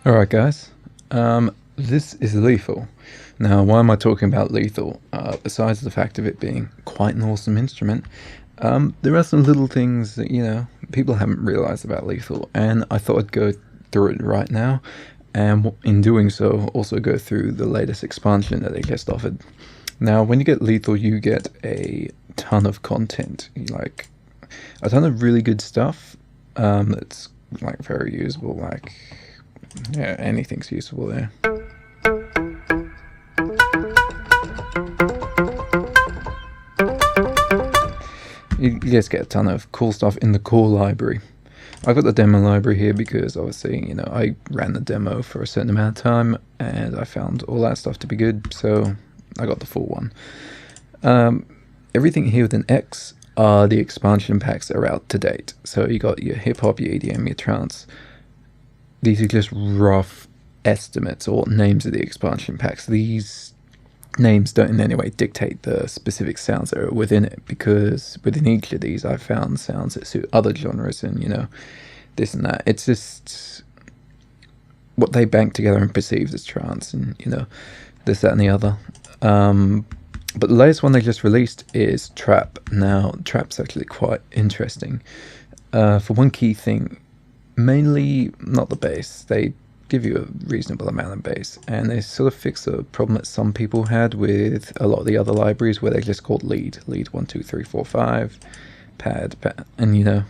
Alright guys, this is Lethal. Now why am I talking about Lethal? Besides the fact of it being quite an awesome instrument, there are some little things that, people haven't realised about Lethal, and I thought I'd go through it right now, and in doing so, also go through the latest expansion that they just offered. Now when you get Lethal, you get a ton of content, like a ton of really good stuff, that's like very usable, yeah, anything's useful there. You just get a ton of cool stuff in the core library. I've got the demo library here because obviously, I ran the demo for a certain amount of time and I found all that stuff to be good, so I got the full one. Everything here with an X are the expansion packs that are out to date. So you got your hip hop, your EDM, your trance. These are just rough estimates or names of the expansion packs. These names don't in any way dictate the specific sounds that are within it, because within each of these I've found sounds that suit other genres and, this and that. It's just what they bank together and perceive as trance and, this, that and the other. But the latest one they just released is Trap. Now, Trap's actually quite interesting. For one key thing, mainly not the bass. They give you a reasonable amount of bass, and they sort of fix a problem that some people had with a lot of the other libraries where they just called lead 1 2 3 4 5 pad, and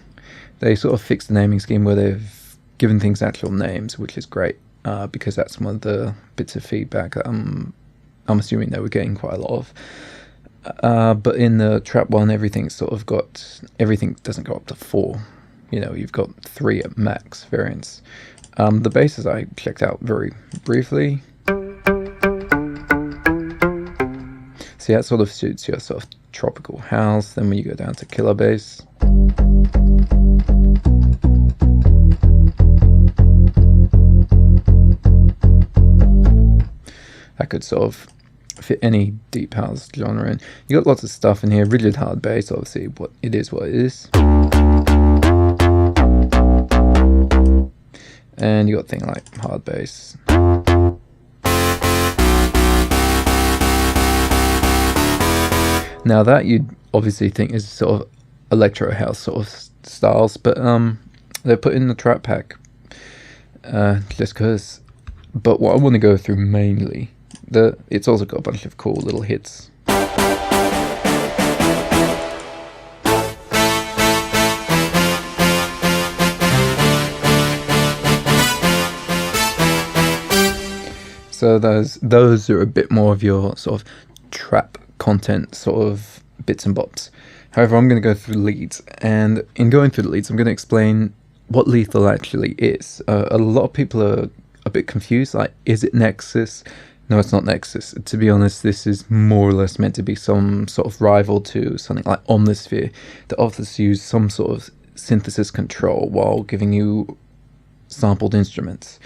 they sort of fixed the naming scheme where they've given things actual names, which is great, because that's one of the bits of feedback that I'm assuming they were getting quite a lot of. But in the Trap one, everything doesn't go up to 4. You've got 3 at max variants. The basses I checked out very briefly. See, that sort of suits your sort of tropical house. Then when you go down to killer bass, that could sort of fit any deep house genre. And you got lots of stuff in here. Rigid hard bass, obviously, what it is. And you got things like hard bass. Now that you'd obviously think is sort of electro house sort of styles, but they're put in the Trap pack just because. But what I want to go through mainly, it's also got a bunch of cool little hits. So those are a bit more of your sort of trap content, sort of bits and bops. However, I'm going to go through the leads, and in going through the leads, I'm going to explain what Lethal actually is. A lot of people are a bit confused, like, is it Nexus? No, it's not Nexus. To be honest, this is more or less meant to be some sort of rival to something like Omnisphere that offers you some sort of synthesis control while giving you sampled instruments.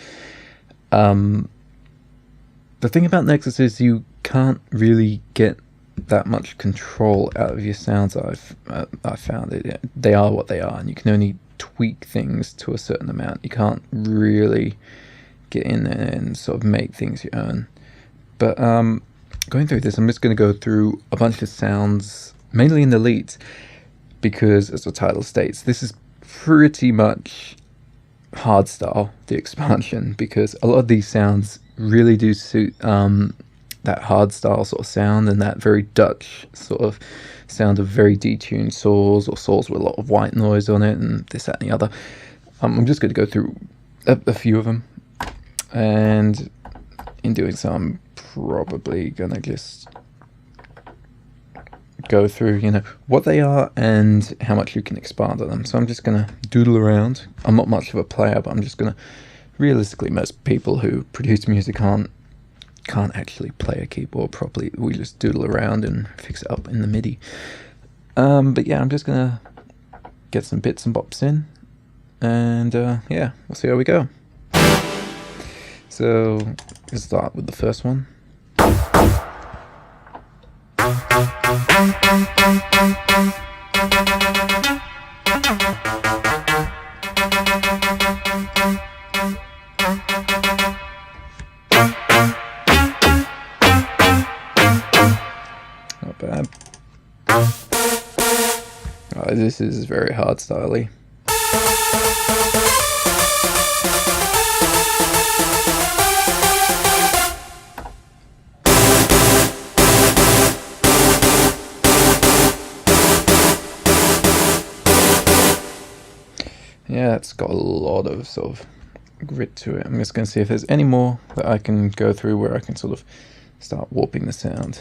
The thing about Nexus is you can't really get that much control out of your sounds. I've found it. They are what they are, and you can only tweak things to a certain amount. You can't really get in there and sort of make things your own. But going through this, I'm just going to go through a bunch of sounds, mainly in the leads, because as the title states, this is pretty much Hardstyle, the expansion, because a lot of these sounds really do suit that hardstyle sort of sound and that very Dutch sort of sound of very detuned saws, or saws with a lot of white noise on it and this, that and the other. I'm just going to go through a few of them, and in doing so I'm probably going to just go through what they are and how much you can expand on them. So I'm just going to doodle around. I'm not much of a player, but I'm just going to, realistically, most people who produce music can't actually play a keyboard properly. We just doodle around and fix it up in the MIDI. But yeah, I'm just going to get some bits and bops in, and yeah, we'll see how we go. So let's start with the first one. This is very hardstyle-y. Yeah, it's got a lot of sort of grit to it. I'm just going to see if there's any more that I can go through where I can sort of start warping the sound.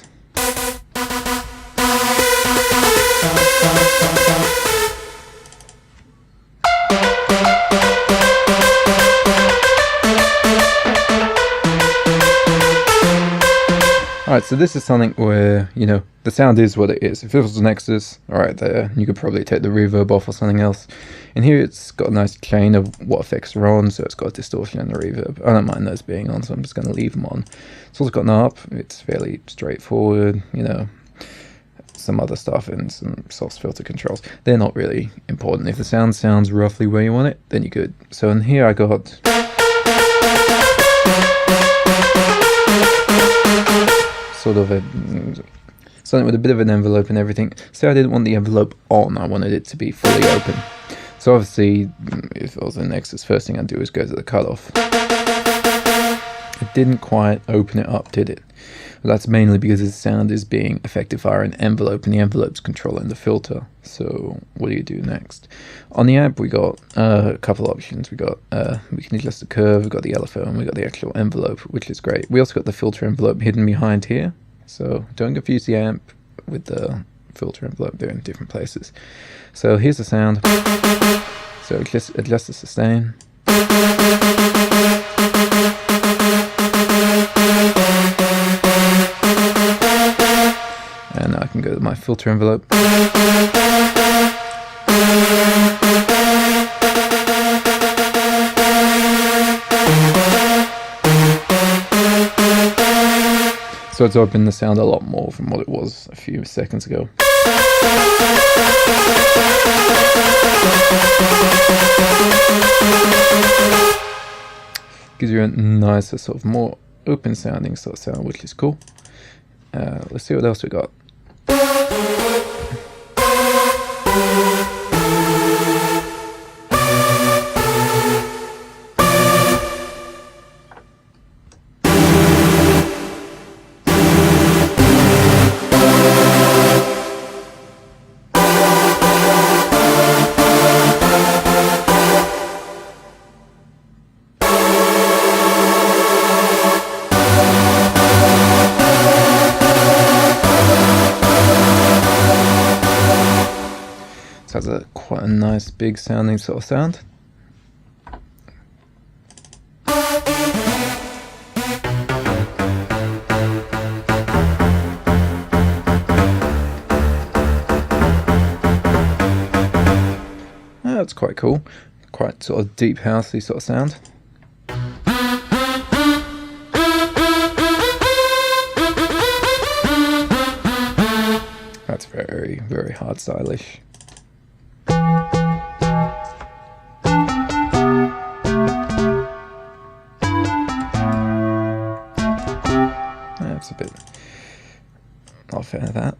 Alright, so this is something where, you know, the sound is what it is. If it was an Nexus, alright there, you could probably take the reverb off or something else. And here it's got a nice chain of what effects are on, so it's got a distortion and a reverb. I don't mind those being on, so I'm just going to leave them on. It's also got an ARP, it's fairly straightforward, you know, some other stuff and some source filter controls. They're not really important. If the sound sounds roughly where you want it, then you're good. So in here I got sort of something with a bit of an envelope and everything. So I didn't want the envelope on, I wanted it to be fully open. So obviously, if it was a Nexus, first thing I'd do is go to the cutoff. It didn't quite open it up, did it? Well, that's mainly because the sound is being affected via an envelope, and the envelope's controlling the filter. So what do you do next? On the amp, we got a couple options. We can adjust the curve, we got the LFO, and we got the actual envelope, which is great. We also got the filter envelope hidden behind here. So don't confuse the amp with the filter envelope, they're in different places. So here's the sound. So just adjust the sustain. And I can go to my filter envelope. So it's opened the sound a lot more from what it was a few seconds ago. Gives you a nicer, sort of more open sounding sort of sound, which is cool. Let's see what else we got. So it has quite a nice big sounding sort of sound. That's quite cool. Quite sort of deep housey sort of sound. That's very, very hard stylish. That's a bit not a fan of that.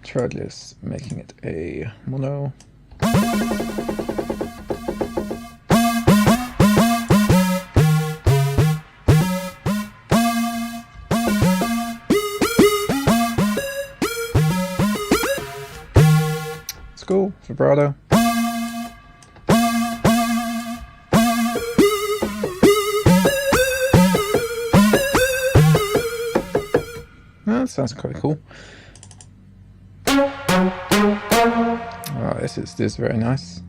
Try just making it a mono. It's cool, vibrato. That sounds quite cool. Oh, this is very nice.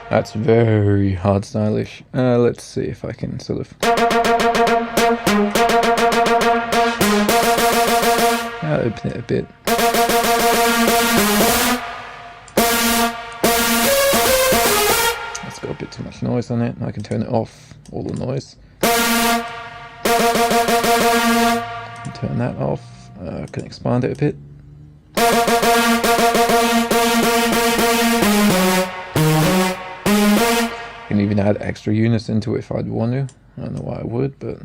That's very hard stylish. Let's see if I can sort of open it a bit. bit too much noise on it, and I can turn it off, all the noise. Turn that off. I can expand it a bit. You can even add extra units into it if I'd want to. I don't know why I would, but...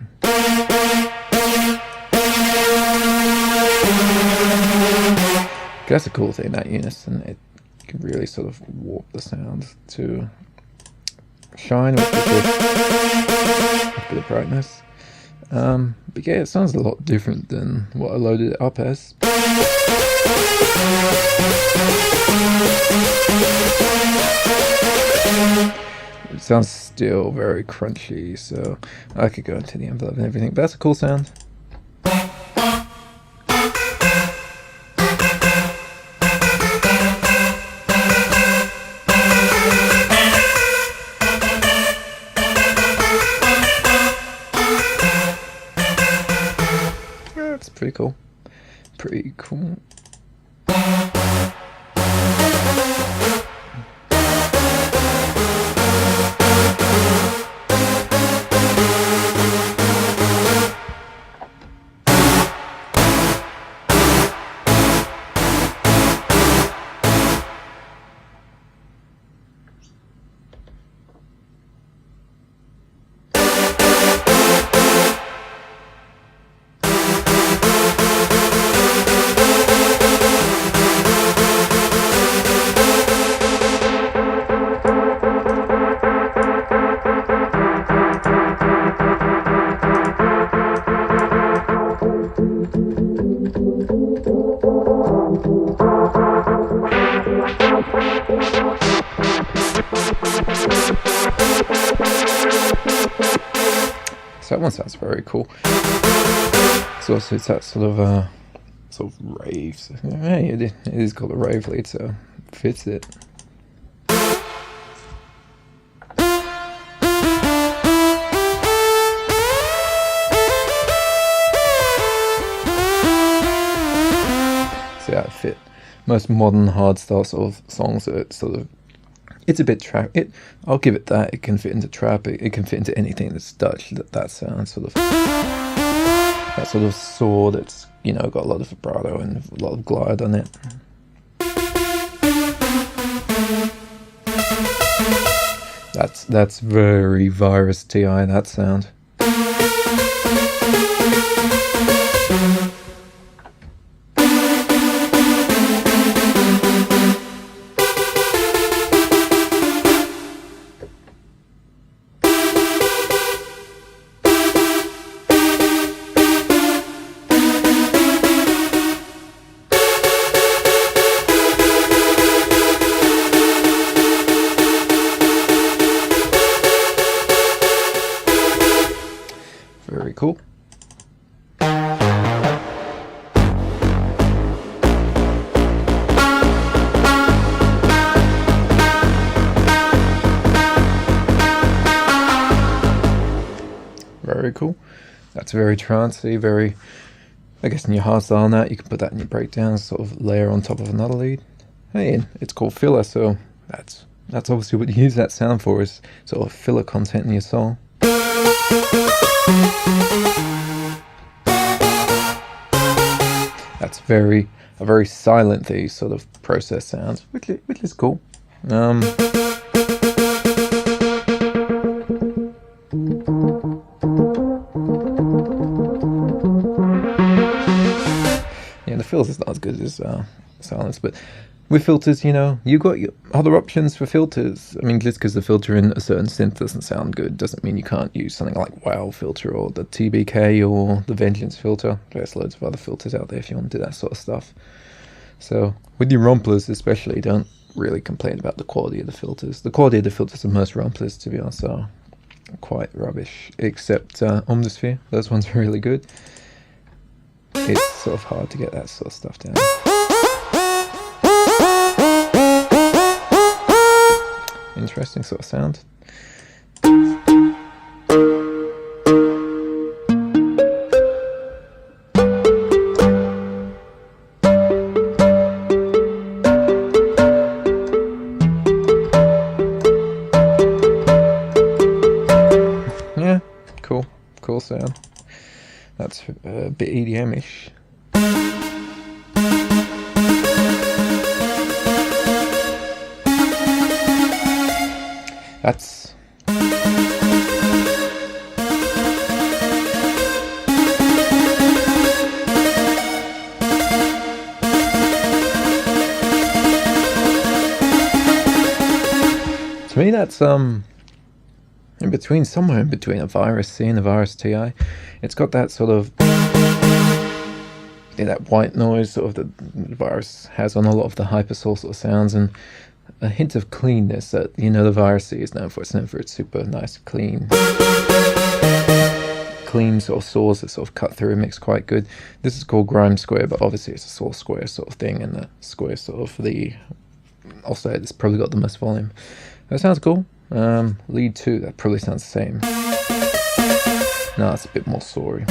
That's a cool thing, that unison. It can really sort of warp the sound to shine with a bit of brightness. But yeah, it sounds a lot different than what I loaded it up as. It sounds still very crunchy, so I could go into the envelope and everything, but that's a cool sound. That's pretty cool. Pretty cool. So that one sounds very cool. So also it's that sort of rave. So, hey, it is got a rave lead, so it fits it. So yeah, it fit. Most modern hardstyle sort of songs are sort of, it's a bit trap. I'll give it that. It can fit into trap. It can fit into anything that's Dutch. That sounds sort of that sort of saw that's, you know, got a lot of vibrato and a lot of glide on it. That's very Virus TI, that sound. Very cool. Very cool. That's very trancey, very, I guess in your hardstyle on that, you can put that in your breakdowns, sort of layer on top of another lead. Hey, and it's called filler, so that's obviously what you use that sound for, is sort of filler content in your song. That's a very silently sort of process sound, which is cool. Yeah, the fills is not as good as silence, but with filters, you know, you got your other options for filters. I mean, just because the filter in a certain synth doesn't sound good doesn't mean you can't use something like WoW filter or the TBK or the Vengeance filter. There's loads of other filters out there if you want to do that sort of stuff. So with your romplers especially, don't really complain about the quality of the filters. The quality of the filters of most romplers, to be honest, are quite rubbish, except Omnisphere. Those ones are really good. It's sort of hard to get that sort of stuff down. Interesting sort of sound. Cool sound. That's a bit EDM-ish. That's... To me, that's somewhere in between a VST and a VST. It's got that sort of that white noise sort of that the virus has on a lot of the hypersaw sort of sounds, and a hint of cleanness that the VST is known for. It's known for its super nice clean sort of saws that sort of cut through and mix quite good. This is called grime square, but obviously it's a saw square sort of thing, and the square sort of I'll say it's probably got the most volume. That sounds cool. Lead 2, that probably sounds the same. No, it's a bit more sorry.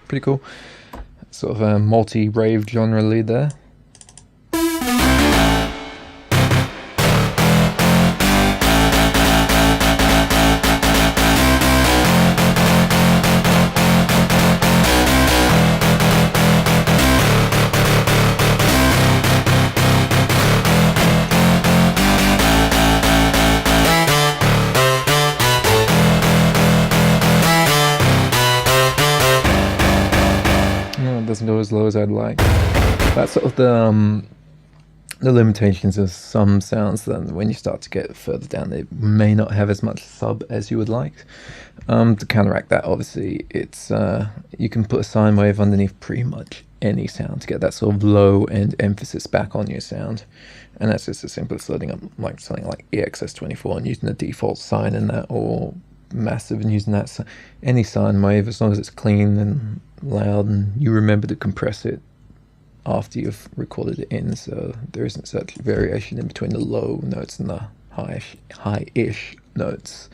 Pretty cool. Sort of a multi-rave genre lead there. Doesn't go as low as I'd like. That's sort of the limitations of some sounds. Then when you start to get further down, they may not have as much sub as you would like. To counteract that, obviously, it's you can put a sine wave underneath pretty much any sound to get that sort of low end emphasis back on your sound, and that's just as simple as loading up like something like EXS24 and using the default sine in that, or massive and using that any sine wave, as long as it's clean and loud and you remember to compress it after you've recorded it in, so there isn't such variation in between the low notes and the high-ish notes.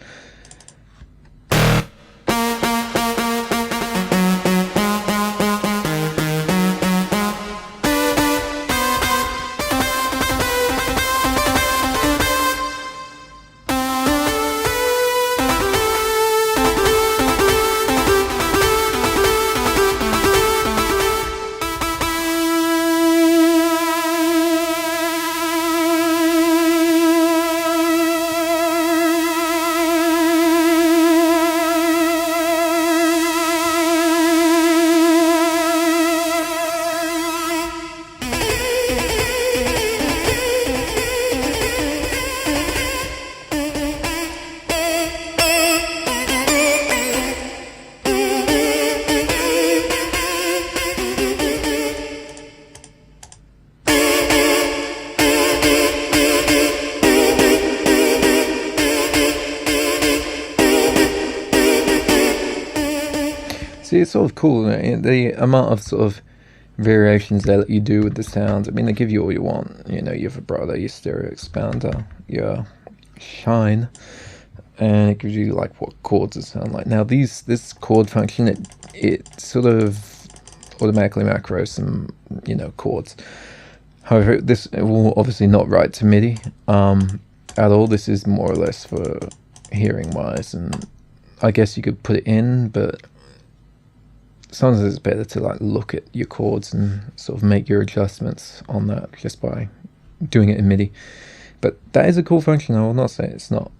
See, it's sort of cool, the amount of sort of variations they let you do with the sounds. I mean, they give you all you want. You know, your vibrato, your stereo expander, your shine, and it gives you like what chords it sound like. Now, this chord function, it sort of automatically macros some, chords. However, it will obviously not write to MIDI at all. This is more or less for hearing wise, and I guess you could put it in, but sometimes it's better to like look at your chords and sort of make your adjustments on that just by doing it in MIDI. But that is a cool function. I will not say it's not.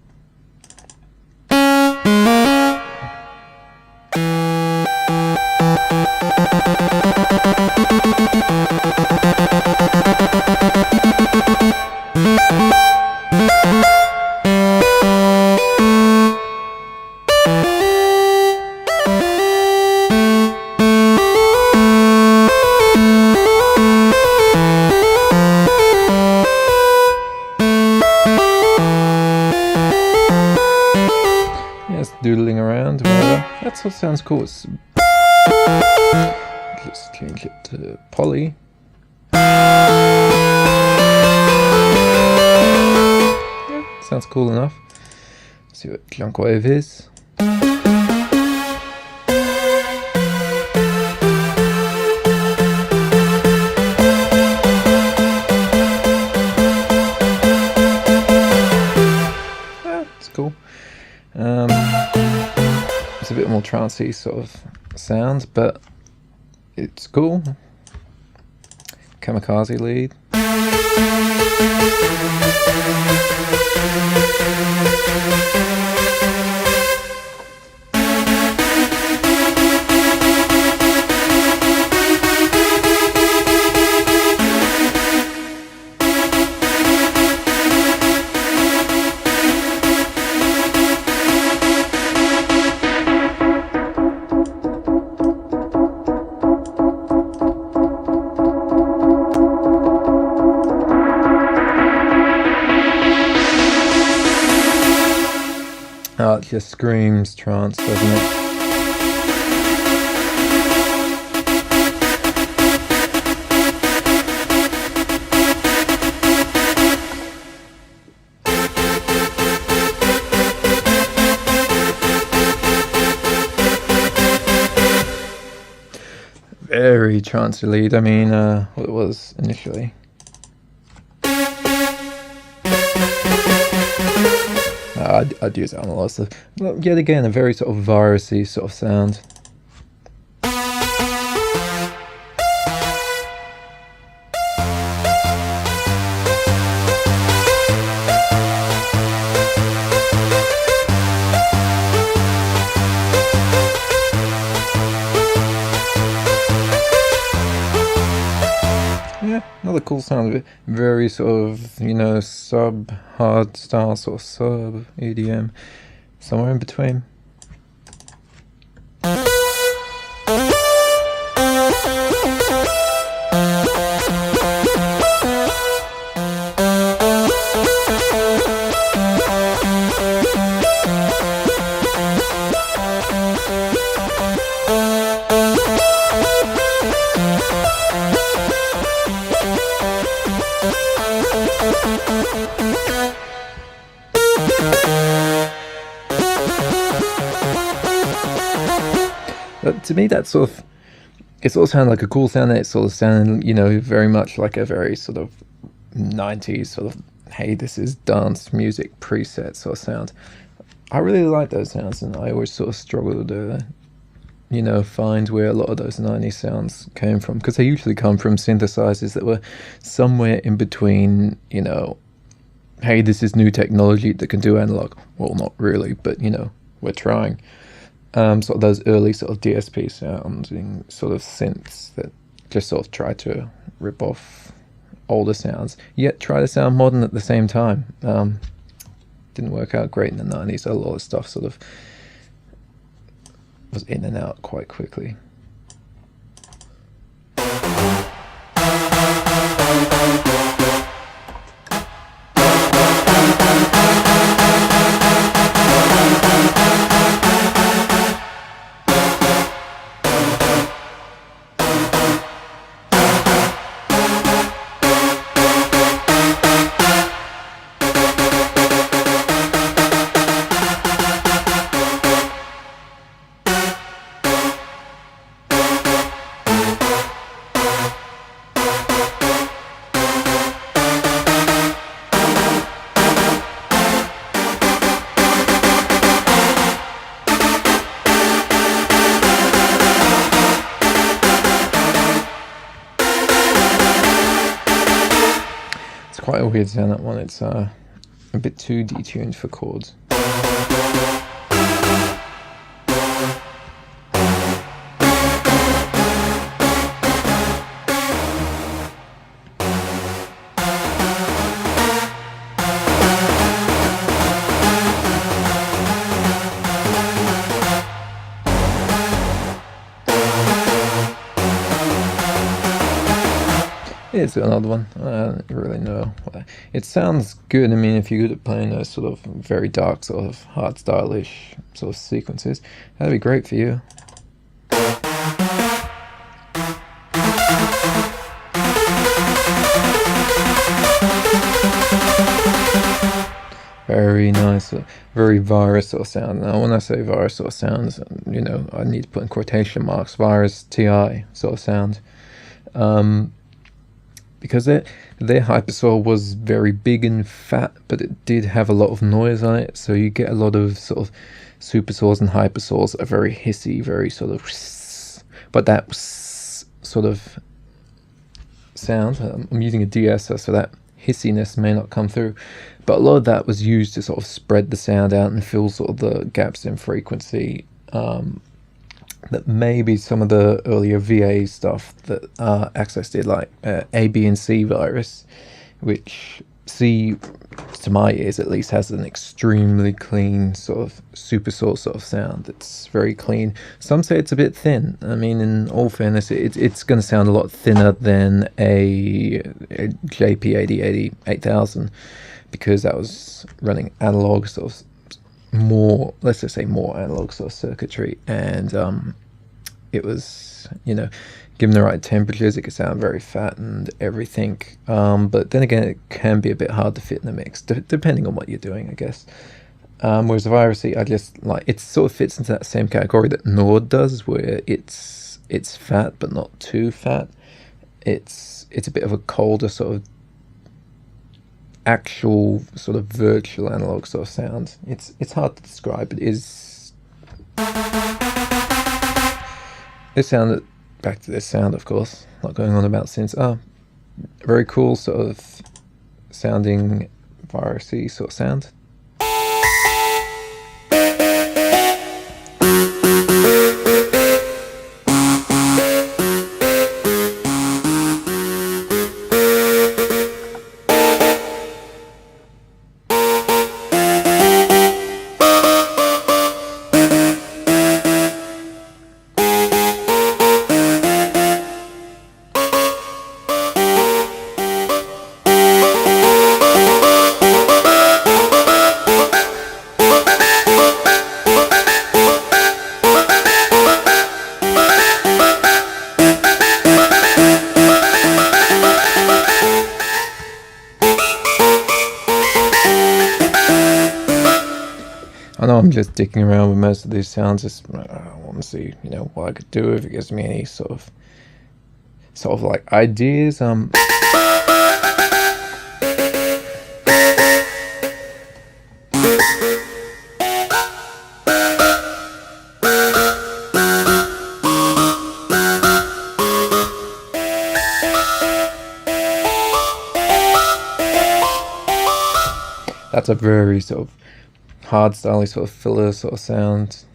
Doodling around, whatever. That sort of sounds cool. Let's change it to poly. cool enough. Let's see what junk wave is. It's cool. It's a bit more trancey sort of sound, but it's cool. Kamikaze lead. Oh, it just screams trance, doesn't it? Very trancey lead. I mean, what it was initially. I'd use it on a lot of stuff. Well, yet again, a very sort of virusy sort of sound. Yeah, another cool sound of it. Very sort of, you know, hardstyle, sort of sub EDM, somewhere in between. But to me, that sort of, it sort of sounded like a cool sound. It sort of sounded, you know, very much like a very sort of 90s sort of, hey, this is dance music preset sort of sound. I really like those sounds, and I always sort of struggle to, you know, find where a lot of those 90s sounds came from, because they usually come from synthesizers that were somewhere in between, you know, hey, this is new technology that can do analog. Well, not really, but, you know, we're trying. Sort of those early sort of DSP sounding sort of synths that just sort of try to rip off older sounds, yet try to sound modern at the same time. Didn't work out great in the 90s. A lot of stuff sort of was in and out quite quickly. Quite a weird sound, that one. It's a bit too detuned for chords. Here's another one. I don't really know. It sounds good. I mean, if you're good at playing those sort of very dark, sort of hardstyle-ish sort of sequences, that'd be great for you. Very nice, very virus sort of sound. Now, when I say virus sort of sounds, you know, I need to put in quotation marks, virus TI sort of sound. Because their hypersaw was very big and fat, but it did have a lot of noise on it, so you get a lot of sort of super saws and hypersaws are very hissy, very sort of, but that sort of sound, I'm using a de-esser, so that hissiness may not come through, but a lot of that was used to sort of spread the sound out and fill sort of the gaps in frequency. That maybe some of the earlier VA stuff that Access did, like A, B, and C virus, which C, to my ears at least, has an extremely clean sort of super saw sort of sound. It's very clean. Some say it's a bit thin. I mean, in all fairness, it's going to sound a lot thinner than a JP8080 8000, because that was running analog sort of more, let's just say more analog sort of circuitry, and it was, you know, given the right temperatures, it could sound very fat and everything, but then again, it can be a bit hard to fit in the mix, depending on what you're doing, I guess. Whereas the Virus C, I just like, it sort of fits into that same category that Nord does, where it's fat but not too fat. It's a bit of a colder sort of actual sort of virtual analog sort of sound. It's hard to describe. It is this sound. Back to this sound, of course. Not going on about since. Very cool sort of sounding virusy sort of sound. I know I'm just dicking around with most of these sounds. Just I want to see, you know, what I could do if it gives me any sort of like ideas. That's a very sort of hardstyle sort of filler sort of sound.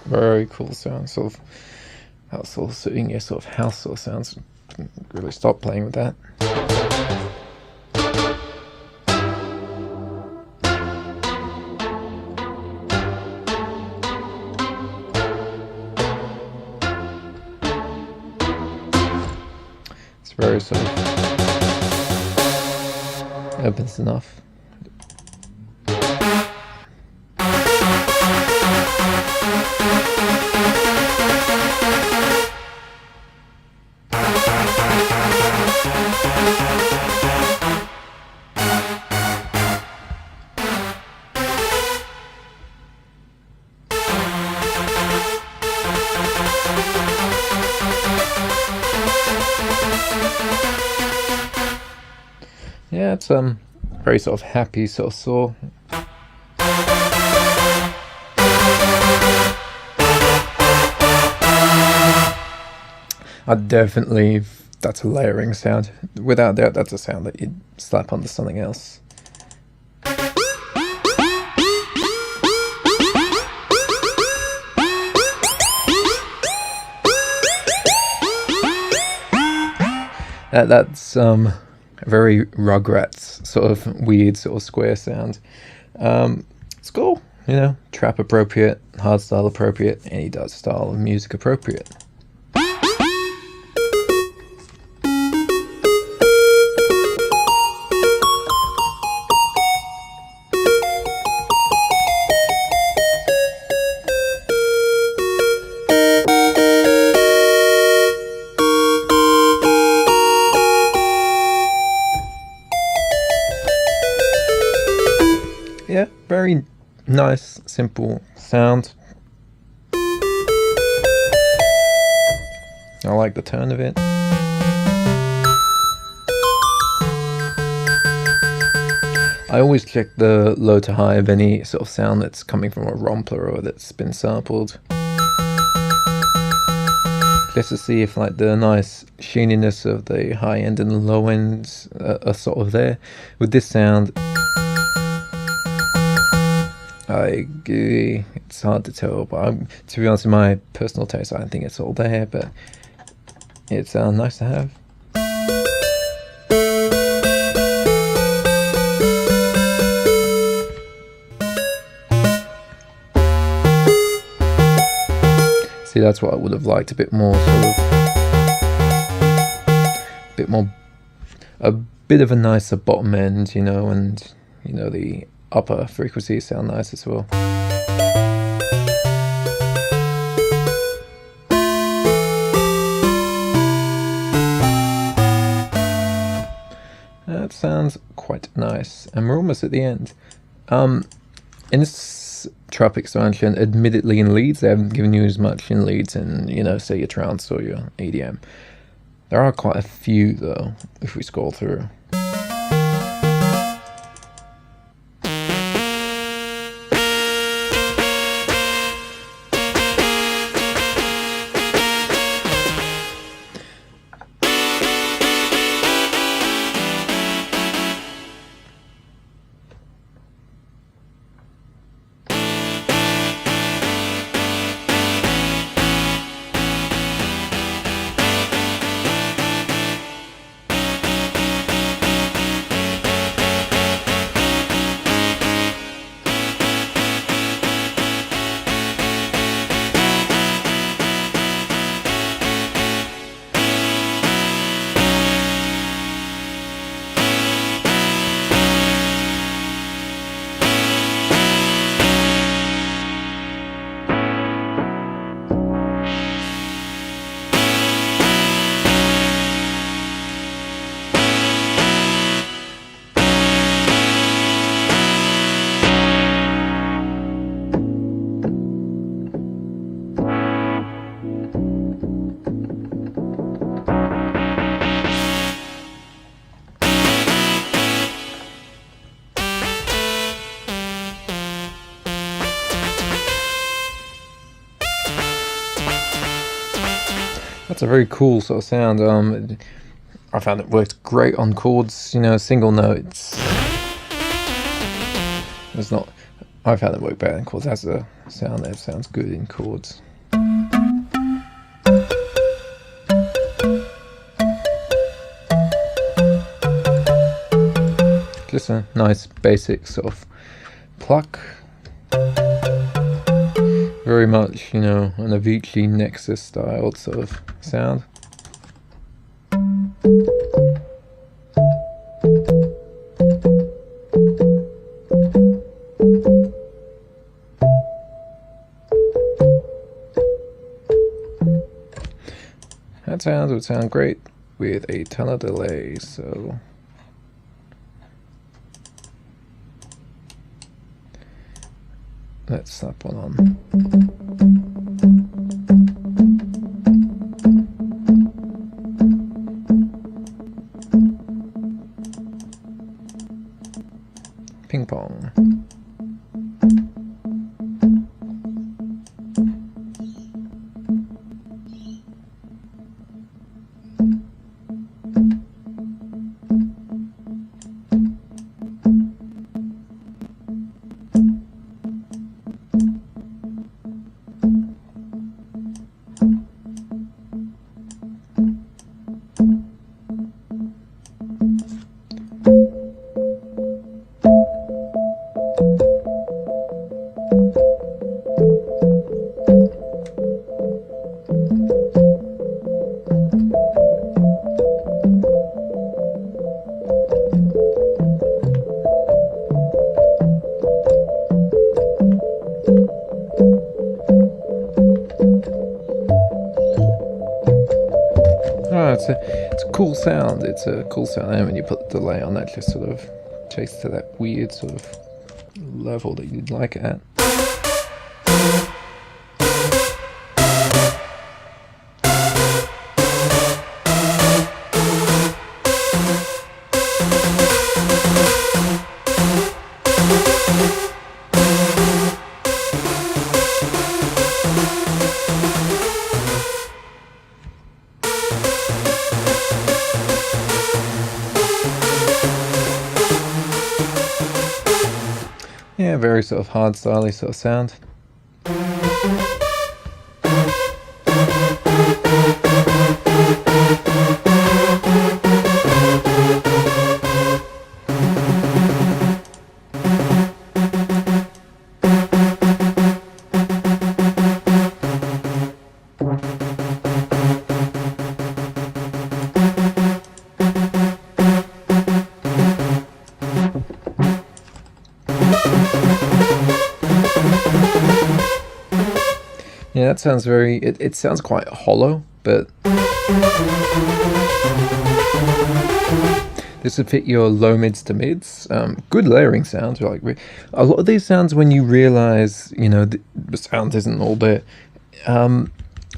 Very cool sound, sort of that sort of suiting your sort of house sort of sounds. Really stop playing with that. very sort of opens enough. Yeah, it's very sort of happy sort of saw. That's a layering sound. Without doubt, that's a sound that you'd slap onto something else. That's a very Rugrats sort of weird sort of square sound. It's cool, you know, trap appropriate, hardstyle appropriate, any style of music appropriate. Yeah, very nice, simple sound. I like the tone of it. I always check the low to high of any sort of sound that's coming from a rompler or that's been sampled, just to see if like the nice sheeniness of the high end and the low ends are sort of there. With this sound, it's hard to tell, but to be honest, in my personal taste, I don't think it's all there, but it's nice to have. See, that's what I would have liked, a bit more sort of, a bit of a nicer bottom end, you know, and you know the upper frequencies sound nice as well. That sounds quite nice, and we're almost at the end. In this trap expansion, admittedly in leads, they haven't given you as much in leads in, you know, say your trance or your EDM. There are quite a few though, if we scroll through. That's a very cool sort of sound. I found it worked great on chords, you know, single notes. It's not. I found it worked better in chords. That's a sound that sounds good in chords. Just a nice basic sort of pluck. Very much, you know, an Avicii Nexus style sort of sound. That sounds would sound great with a ton of delay, so let's slap one on. Ping pong. It's a cool sound. It's a cool sound, and when you put the delay on, that just sort of takes to that weird sort of level that you'd like it at. Yeah, very sort of hardstyle-y sort of sound. Yeah, that sounds very, it sounds quite hollow, but this would fit your low mids to mids. Good layering sounds. Like a lot of these sounds, when you realize, you know, the sound isn't all there. A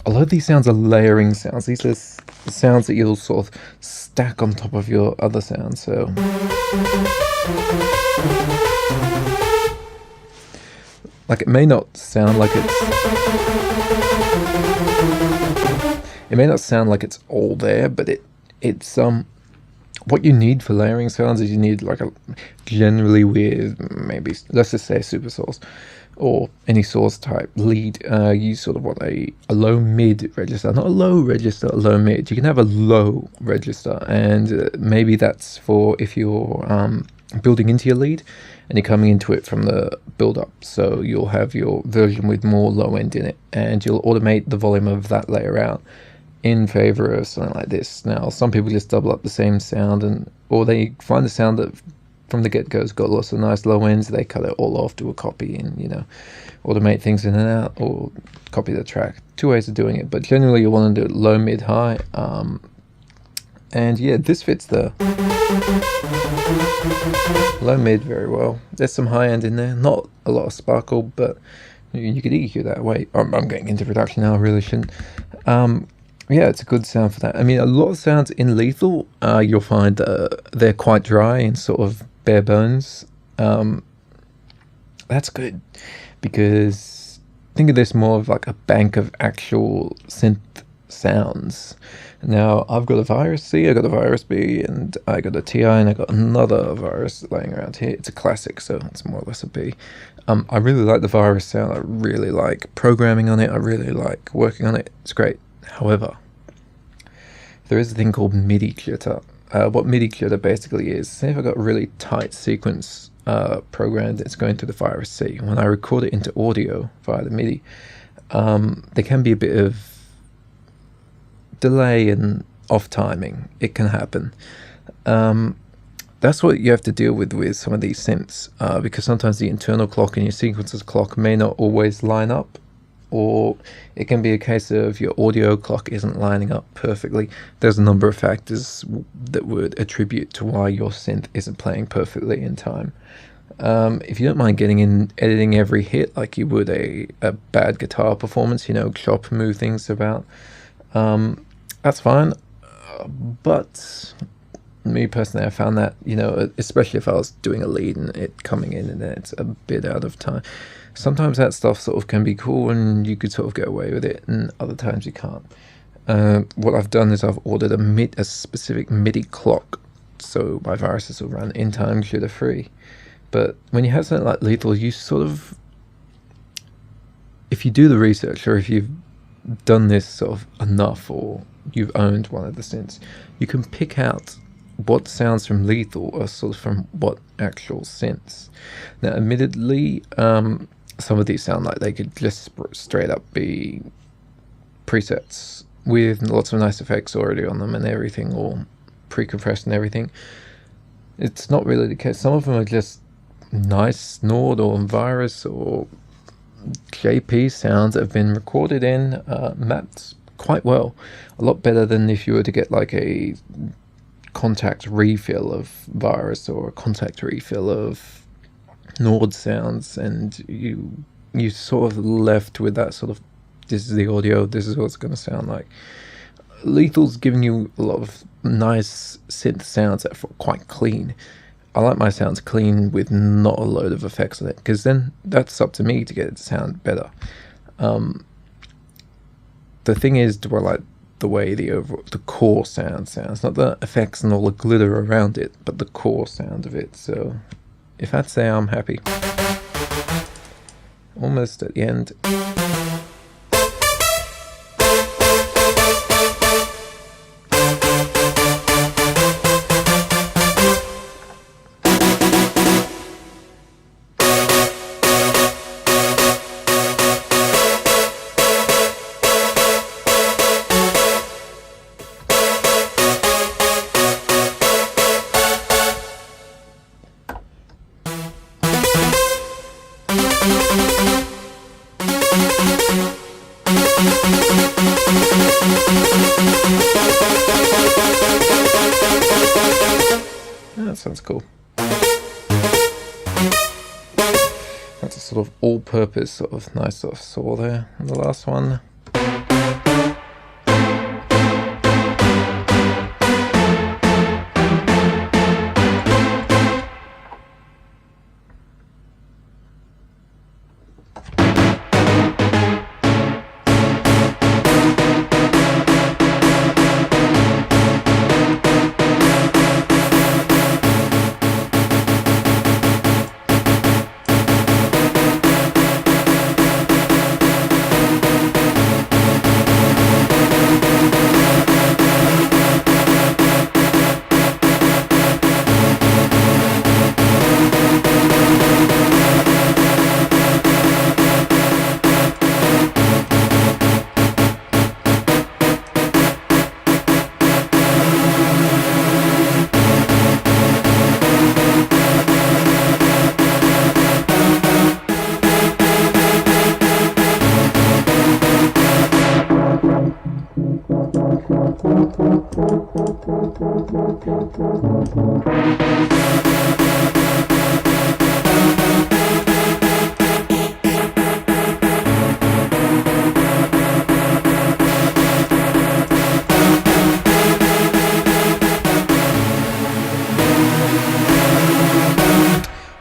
lot of these sounds are layering sounds. These are sounds that you'll sort of stack on top of your other sounds. So like it may not sound like it's all there, but it's what you need for layering sounds is you need like a generally with maybe, let's just say, super source or any source type lead. You sort of want a low mid register, not a low register, a low mid. You can have a low register, and maybe that's for if you're building into your lead and you're coming into it from the build up, so you'll have your version with more low end in it, and you'll automate the volume of that layer out in favor of something like this. Now, some people just double up the same sound, or they find the sound that from the get-go has got lots of nice low ends, they cut it all off, do a copy, and, you know, automate things in and out, or copy the track. Two ways of doing it, but generally you want to do it low, mid, high. And yeah, this fits the low mid very well. There's some high end in there, not a lot of sparkle, but you could EQ that way. I'm getting into production now, I really shouldn't. Yeah, it's a good sound for that. I mean, a lot of sounds in Lethal, you'll find they're quite dry and sort of bare bones. That's good, because think of this more of like a bank of actual synth sounds. Now, I've got a Virus C, I got a Virus B, and I got a TI, and I got another Virus laying around here. It's a classic, so it's more or less a B. I really like the Virus sound. I really like programming on it. I really like working on it. It's great. However, there is a thing called MIDI jitter. What MIDI jitter basically is, say if I've got a really tight sequence programmed that's going to the Virus C. When I record it into audio via the MIDI, there can be a bit of delay and off timing. It can happen. That's what you have to deal with some of these synths, because sometimes the internal clock and your sequencer's clock may not always line up, or it can be a case of your audio clock isn't lining up perfectly. There's a number of factors that would attribute to why your synth isn't playing perfectly in time. If you don't mind getting in, editing every hit like you would a bad guitar performance, chop and move things about, that's fine. But me personally, I found that, especially if I was doing a lead and it coming in and then it's a bit out of time, sometimes that stuff sort of can be cool and you could sort of get away with it, and other times you can't. What I've done is I've ordered a specific MIDI clock, so my viruses will run in time, jitter free. But when you have something like Lethal, you sort of, if you do the research, or if you've done this sort of enough, or you've owned one of the synths, you can pick out what sounds from Lethal are sort of from what actual synths. Now, admittedly, some of these sound like they could just straight up be presets with lots of nice effects already on them and everything, or pre-compressed and everything. It's not really the case. Some of them are just nice Nord or Virus or JP sounds that have been recorded in, mapped quite well. A lot better than if you were to get like a contact refill of Virus or a contact refill of Nord sounds, and you sort of left with that sort of, this is the audio, this is what it's going to sound like. Lethal's giving you a lot of nice synth sounds that are quite clean. I like my sounds clean with not a load of effects on it, because then that's up to me to get it to sound better. The thing is, do I like the way the core sounds, not the effects and all the glitter around it, but the core sound of it. So if that's there, I'm happy. Almost at the end. That sounds cool. That's a sort of all-purpose sort of nice sort of saw there. And the last one.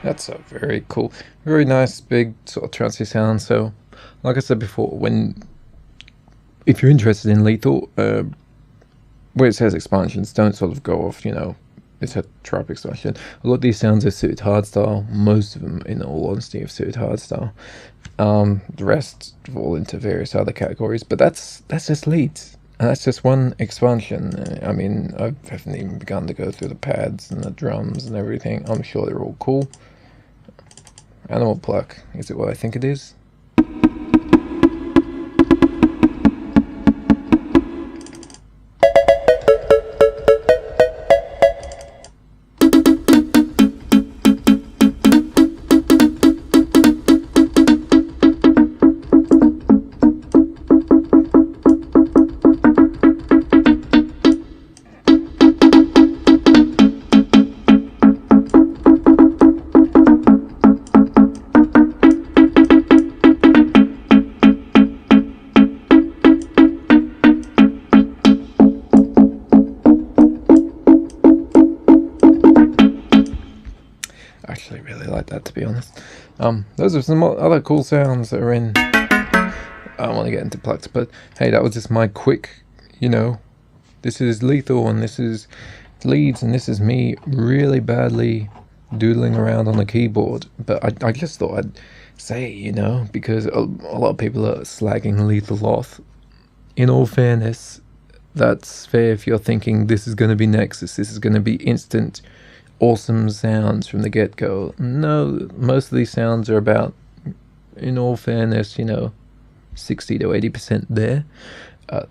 That's a very cool, very nice, big sort of trancey sound. So, like I said before, if you're interested in Lethal, where it says expansions, don't sort of go off, it's a trap expansion. A lot of these sounds are suited hardstyle. Most of them, in all honesty, have suited hardstyle. The rest fall into various other categories, but that's just leads. And that's just one expansion. I mean, I haven't even begun to go through the pads and the drums and everything. I'm sure they're all cool. Animal Pluck, is it what I think it is? be honest. Those are some other cool sounds that are in. I don't want to get into plucks, but hey, that was just my quick, this is Lethal and this is leads and this is me really badly doodling around on the keyboard. But I just thought I'd say, because a lot of people are slagging Lethal off. In all fairness, that's fair if you're thinking this is going to be Nexus, this is going to be instant awesome sounds from the get-go. No, most of these sounds are about, in all fairness, 60 to 80% there.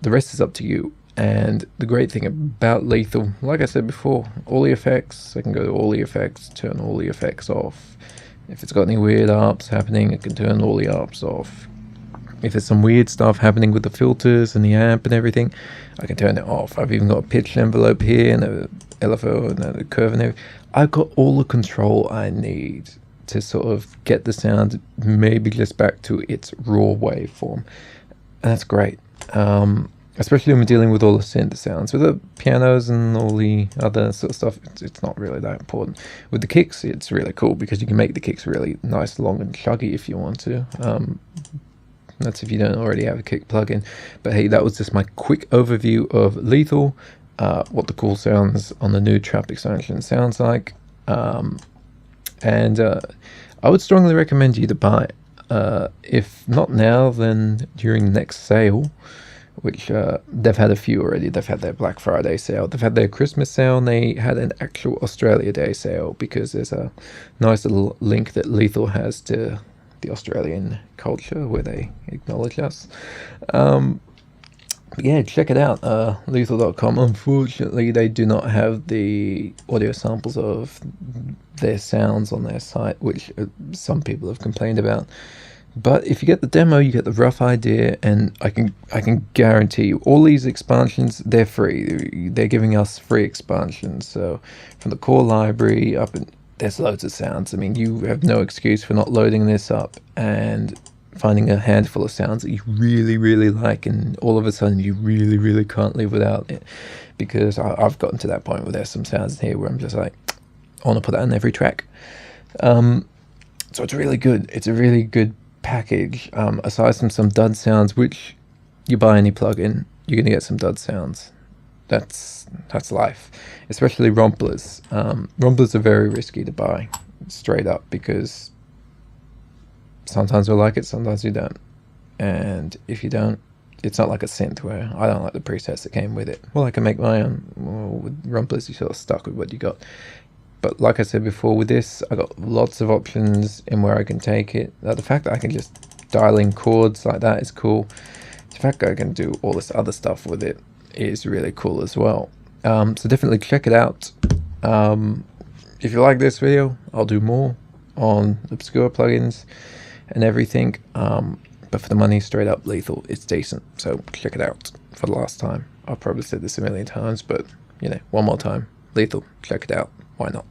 The rest is up to you. And the great thing about Lethal, like I said before, all the effects, I can go to all the effects, turn all the effects off. If it's got any weird arps happening, I can turn all the arps off. If there's some weird stuff happening with the filters and the amp and everything, I can turn it off. I've even got a pitch envelope here and a LFO and a curve and everything. I've got all the control I need to sort of get the sound maybe just back to its raw waveform. And that's great. Especially when we're dealing with all the synth sounds. With the pianos and all the other sort of stuff, it's not really that important. With the kicks, it's really cool because you can make the kicks really nice, long and chuggy if you want to. That's if you don't already have a kick plugin. But hey, that was just my quick overview of Lethal, what the cool sounds on the new trap extension sounds like. And I would strongly recommend you to buy it. If not now, then during the next sale, which they've had a few already. They've had their Black Friday sale, they've had their Christmas sale, and they had an actual Australia Day sale because there's a nice little link that Lethal has to the Australian culture where they acknowledge us. Yeah, check it out, lethal.com. Unfortunately, they do not have the audio samples of their sounds on their site, which some people have complained about. But if you get the demo, you get the rough idea, and I can guarantee you, all these expansions, they're free. They're giving us free expansions. So from the core library up, and there's loads of sounds. I mean, you have no excuse for not loading this up and finding a handful of sounds that you really, really like, and all of a sudden you really, really can't live without it. Because I've gotten to that point where there's some sounds in here where I'm just like, I want to put that on every track. So it's really good. It's a really good package. Aside from some dud sounds, which you buy any plugin, you're gonna get some dud sounds. That's life. Especially romplers. Romplers are very risky to buy, straight up, because sometimes you'll like it, sometimes you don't. And if you don't, it's not like a synth where I don't like the presets that came with it. Well, I can make my own. Well, with romplers, you're sort of stuck with what you got. But like I said before, with this, I got lots of options in where I can take it. The fact that I can just dial in chords like that is cool. The fact that I can do all this other stuff with it is really cool as well. So definitely check it out. If you like this video, I'll do more on obscure plugins and everything. But for the money, straight up Lethal, it's decent. So check it out for the last time. I've probably said this a million times, but one more time. Lethal, check it out. Why not?